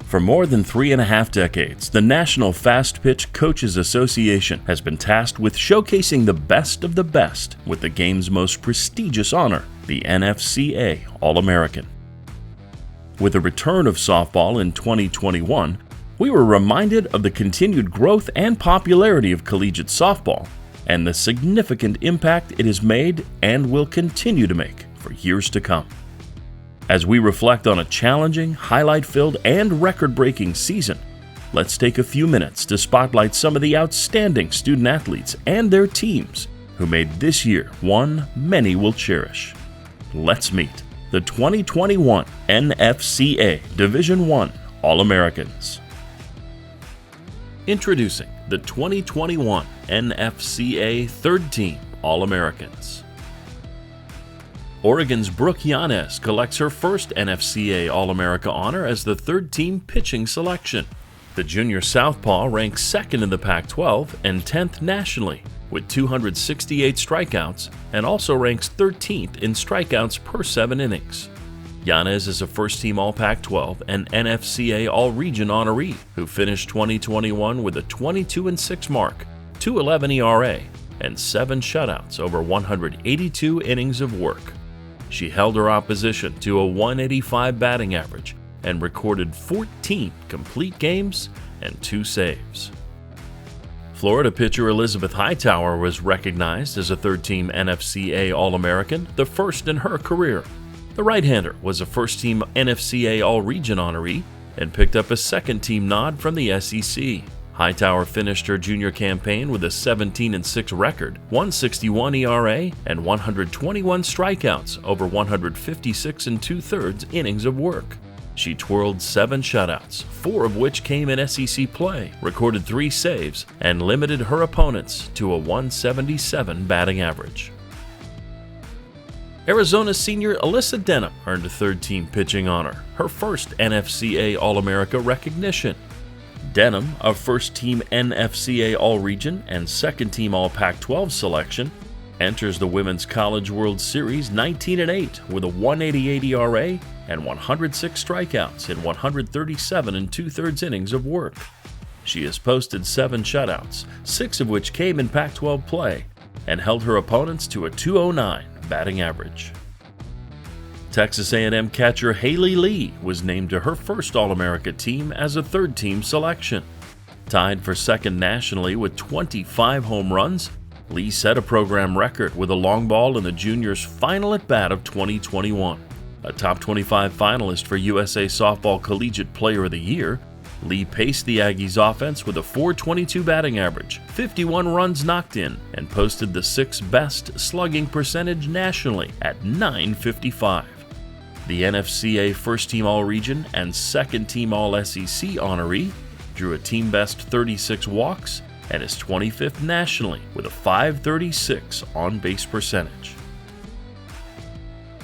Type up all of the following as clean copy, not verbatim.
For more than 3.5 decades, the National Fast Pitch Coaches Association has been tasked with showcasing the best of the best with the game's most prestigious honor, the NFCA All-American. With the return of softball in 2021, we were reminded of the continued growth and popularity of collegiate softball and the significant impact it has made and will continue to make for years to come. As we reflect on a challenging, highlight-filled, and record-breaking season, let's take a few minutes to spotlight some of the outstanding student-athletes and their teams who made this year one many will cherish. Let's meet the 2021 NFCA Division I All-Americans. Introducing the 2021 NFCA Third Team All-Americans. Oregon's Brooke Yanez collects her first NFCA All-America honor as the third-team pitching selection. The junior southpaw ranks second in the Pac-12 and 10th nationally with 268 strikeouts and also ranks 13th in strikeouts per 7 innings. Yanez is a first-team All-Pac-12 and NFCA All-Region honoree who finished 2021 with a 22-6 mark, 2.11 ERA, and 7 shutouts over 182 innings of work. She held her opposition to a 185 batting average and recorded 14 complete games and 2 saves. Florida pitcher Elizabeth Hightower was recognized as a third-team NFCA All-American, the first in her career. The right-hander was a first-team NFCA All-Region honoree and picked up a second-team nod from the SEC. Hightower finished her junior campaign with a 17-6 record, 1.61 ERA, and 121 strikeouts over 156 2/3 innings of work. She twirled 7 shutouts, 4 of which came in SEC play, recorded 3 saves, and limited her opponents to a 177 batting average. Arizona senior Alyssa Denham earned a third-team pitching honor, her first NFCA All-America recognition. Denham, a first-team NFCA All-Region and second-team All-Pac-12 selection, enters the Women's College World Series 19-8 with a 1.88 ERA and 106 strikeouts in 137 2/3 innings of work. She has posted 7 shutouts, 6 of which came in Pac-12 play, and held her opponents to a 2.09 batting average. Texas A&M catcher Haley Lee was named to her first All-America team as a third-team selection. Tied for second nationally with 25 home runs, Lee set a program record with a long ball in the juniors' final at-bat of 2021. A top 25 finalist for USA Softball Collegiate Player of the Year, Lee paced the Aggies' offense with a .422 batting average, 51 runs knocked in, and posted the 6th best slugging percentage nationally at .955. The NFCA First-Team All-Region and Second-Team All-SEC honoree drew a team-best 36 walks and is 25th nationally with a .536 on-base percentage.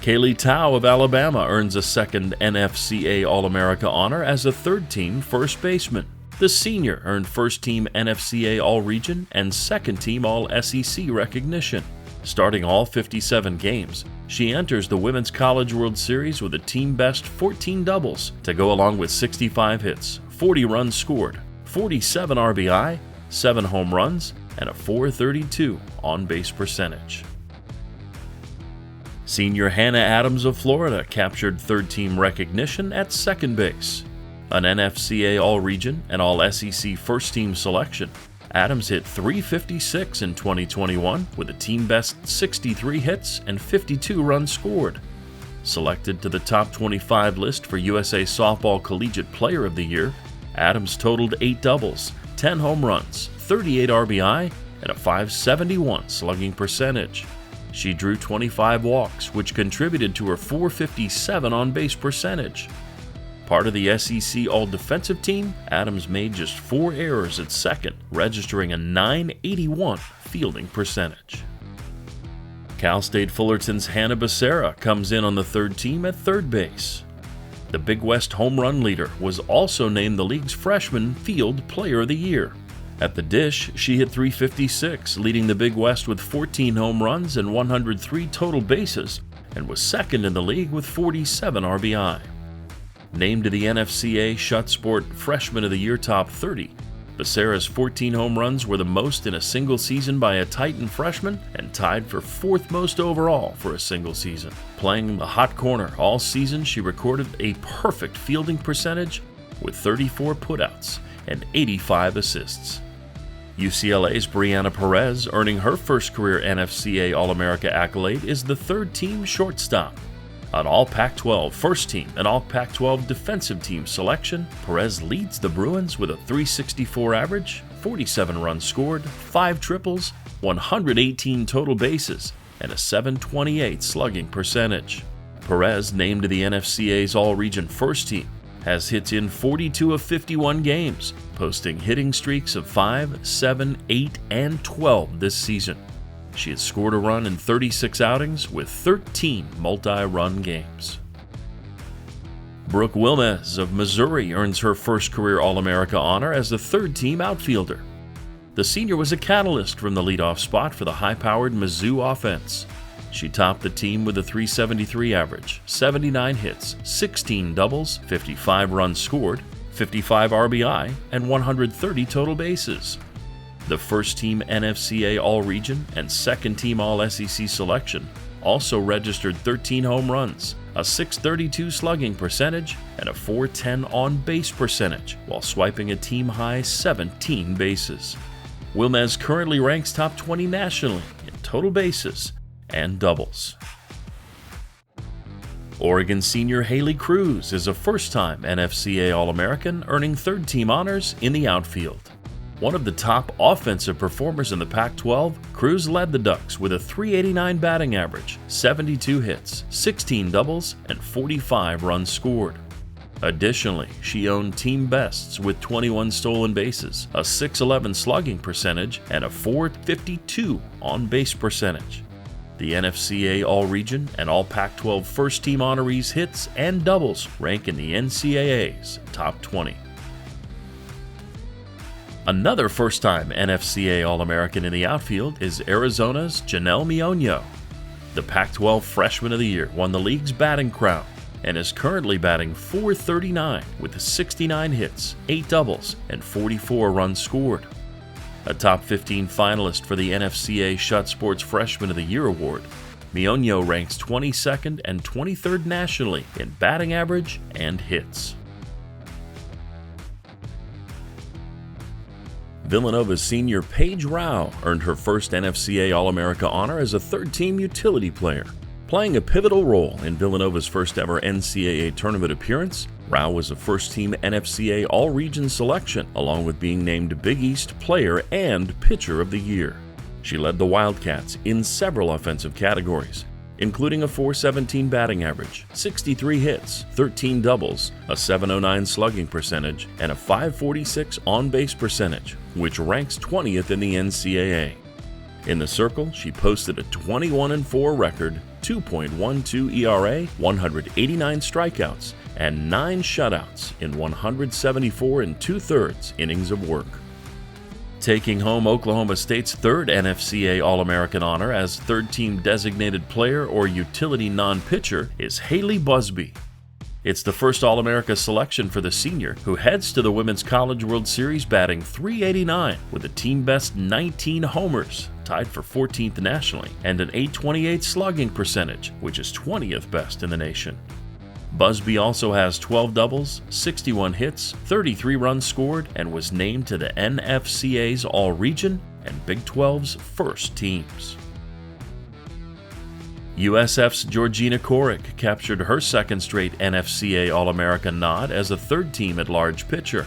Kaylee Tao of Alabama earns a second NFCA All-America honor as a third-team first baseman. The senior earned first-team NFCA All-Region and second-team All-SEC recognition. Starting all 57 games, she enters the Women's College World Series with a team-best 14 doubles to go along with 65 hits, 40 runs scored, 47 RBI, 7 home runs, and a .432 on-base percentage. Senior Hannah Adams of Florida captured third-team recognition at second base. An NFCA All-Region and All-SEC first-team selection, Adams hit .356 in 2021 with a team-best 63 hits and 52 runs scored. Selected to the top 25 list for USA Softball Collegiate Player of the Year, Adams totaled 8 doubles, 10 home runs, 38 RBI, and a .571 slugging percentage. She drew 25 walks, which contributed to her .457 on-base percentage. Part of the SEC All-Defensive Team, Adams made just 4 errors at second, registering a .981 fielding percentage. Cal State Fullerton's Hannah Becerra comes in on the third team at third base. The Big West home run leader was also named the league's Freshman Field Player of the Year. At the dish, she hit .356, leading the Big West with 14 home runs and 103 total bases, and was second in the league with 47 RBI. Named to the NFCA Shut Sport Freshman of the Year Top 30, Becerra's 14 home runs were the most in a single season by a Titan freshman and tied for fourth most overall for a single season. Playing the hot corner all season, she recorded a perfect fielding percentage with 34 putouts and 85 assists. UCLA's Brianna Perez, earning her first career NFCA All-America accolade, is the third-team shortstop. An All-Pac-12 first team and All-Pac-12 defensive team selection, Perez leads the Bruins with a .364 average, 47 runs scored, 5 triples, 118 total bases, and a .728 slugging percentage. Perez, named to the NFCA's All-Region first team, has hits in 42 of 51 games, posting hitting streaks of 5, 7, 8, and 12 this season. She has scored a run in 36 outings with 13 multi-run games. Brooke Wilmes of Missouri earns her first career All-America honor as the third-team outfielder. The senior was a catalyst from the leadoff spot for the high-powered Mizzou offense. She topped the team with a .373 average, 79 hits, 16 doubles, 55 runs scored, 55 RBI, and 130 total bases. The first-team NFCA All-Region and second-team All-SEC selection also registered 13 home runs, a .632 slugging percentage, and a .410 on-base percentage, while swiping a team-high 17 bases. Wilmes currently ranks top 20 nationally in total bases and doubles. Oregon senior Haley Cruz is a first-time NFCA All-American, earning third-team honors in the outfield. One of the top offensive performers in the Pac-12, Cruz led the Ducks with a .389 batting average, 72 hits, 16 doubles, and 45 runs scored. Additionally, she owned team bests with 21 stolen bases, a .611 slugging percentage, and a .452 on-base percentage. The NFCA All-Region and All-Pac-12 first-team honorees hits and doubles rank in the NCAA's top 20. Another first-time NFCA All-American in the outfield is Arizona's Janelle Mionyo. The Pac-12 Freshman of the Year won the league's batting crown and is currently batting .439 with 69 hits, 8 doubles, and 44 runs scored. A top 15 finalist for the NFCA Shut Sports Freshman of the Year award, Mionyo ranks 22nd and 23rd nationally in batting average and hits. Villanova's senior Paige Rao earned her first NFCA All-America honor as a third-team utility player. Playing a pivotal role in Villanova's first-ever NCAA tournament appearance, Rao was a first-team NFCA All-Region selection, along with being named Big East Player and Pitcher of the Year. She led the Wildcats in several offensive categories, including a .417 batting average, 63 hits, 13 doubles, a .709 slugging percentage, and a .546 on-base percentage, which ranks 20th in the NCAA. In the circle, she posted a 21-4 record, 2.12 ERA, 189 strikeouts, and 9 shutouts in 174 2/3 innings of work. Taking home Oklahoma State's third NFCA All-American honor as third-team designated player or utility non-pitcher is Haley Busby. It's the first All-America selection for the senior, who heads to the Women's College World Series batting .389 with a team-best 19 homers, tied for 14th nationally, and an .828 slugging percentage, which is 20th best in the nation. Busby also has 12 doubles, 61 hits, 33 runs scored, and was named to the NFCA's All-Region and Big 12's first teams. USF's Georgina Korick captured her second straight NFCA All-America nod as a third-team at-large pitcher.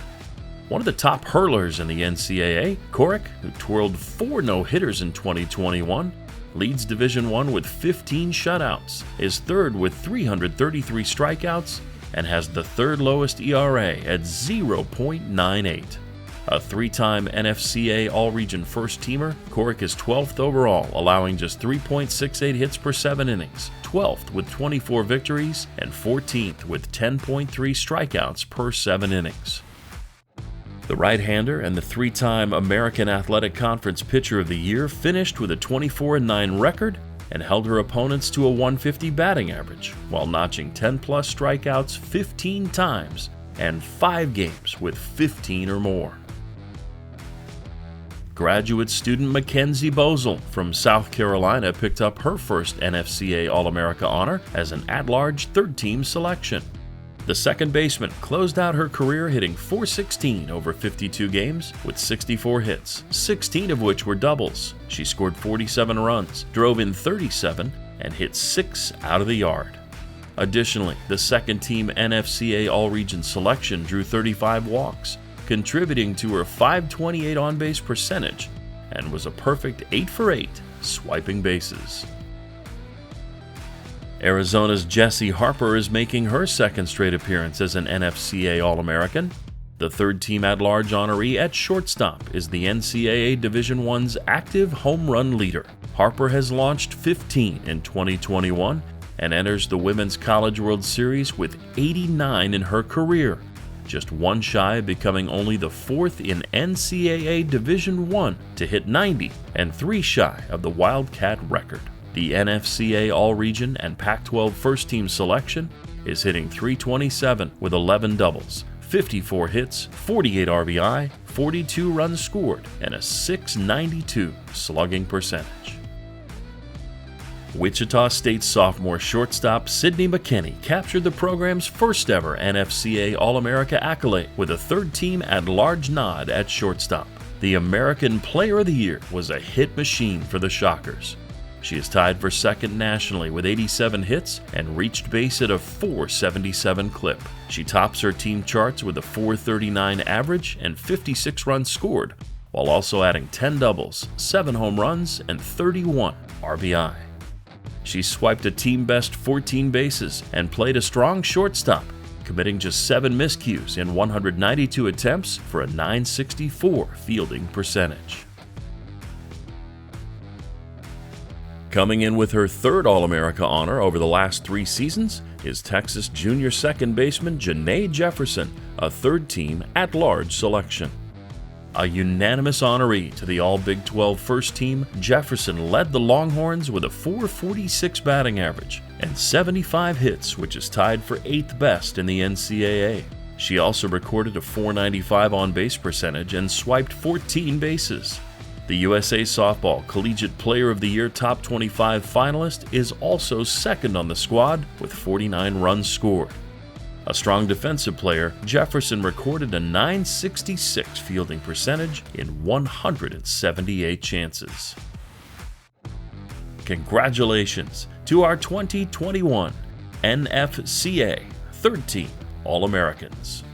One of the top hurlers in the NCAA, Korick, who twirled 4 no-hitters in 2021, leads Division I with 15 shutouts, is third with 333 strikeouts, and has the third lowest ERA at 0.98. A 3-time NFCA All-Region first-teamer, Korick is 12th overall, allowing just 3.68 hits per 7 innings, 12th with 24 victories, and 14th with 10.3 strikeouts per 7 innings. The right-hander and the 3-time American Athletic Conference Pitcher of the Year finished with a 24-9 record and held her opponents to a 150 batting average while notching 10-plus strikeouts 15 times and 5 games with 15 or more. Graduate student Mackenzie Bozell from South Carolina picked up her first NFCA All-America honor as an at-large third-team selection. The second baseman closed out her career hitting .416 over 52 games with 64 hits, 16 of which were doubles. She scored 47 runs, drove in 37, and hit 6 out of the yard. Additionally, the second-team NFCA All-Region selection drew 35 walks, contributing to her .528 on-base percentage, and was a perfect 8 for 8 swiping bases. Arizona's Jessie Harper is making her second straight appearance as an NFCA All-American. The third-team at-large honoree at shortstop is the NCAA Division I's active home run leader. Harper has launched 15 in 2021 and enters the Women's College World Series with 89 in her career, just one shy of becoming only the fourth in NCAA Division I to hit 90 and 3 shy of the Wildcat record. The NFCA All-Region and Pac-12 first-team selection is hitting .327 with 11 doubles, 54 hits, 48 RBI, 42 runs scored, and a .692 slugging percentage. Wichita State sophomore shortstop Sydney McKinney captured the program's first ever NFCA All-America accolade with a third-team at-large nod at shortstop. The American Player of the Year was a hit machine for the Shockers. She is tied for second nationally with 87 hits and reached base at a .477 clip. She tops her team charts with a .439 average and 56 runs scored, while also adding 10 doubles, 7 home runs, and 31 RBI. She swiped a team-best 14 bases and played a strong shortstop, committing just 7 miscues in 192 attempts for a .964 fielding percentage. Coming in with her third All-America honor over the last 3 seasons is Texas junior second baseman Janae Jefferson, a third-team at-large selection. A unanimous honoree to the All-Big 12 first team, Jefferson led the Longhorns with a .446 batting average and 75 hits, which is tied for 8th best in the NCAA. She also recorded a .495 on-base percentage and swiped 14 bases. The USA Softball Collegiate Player of the Year Top 25 finalist is also second on the squad with 49 runs scored. A strong defensive player, Jefferson recorded a .966 fielding percentage in 178 chances. Congratulations to our 2021 NFCA Third Team All-Americans.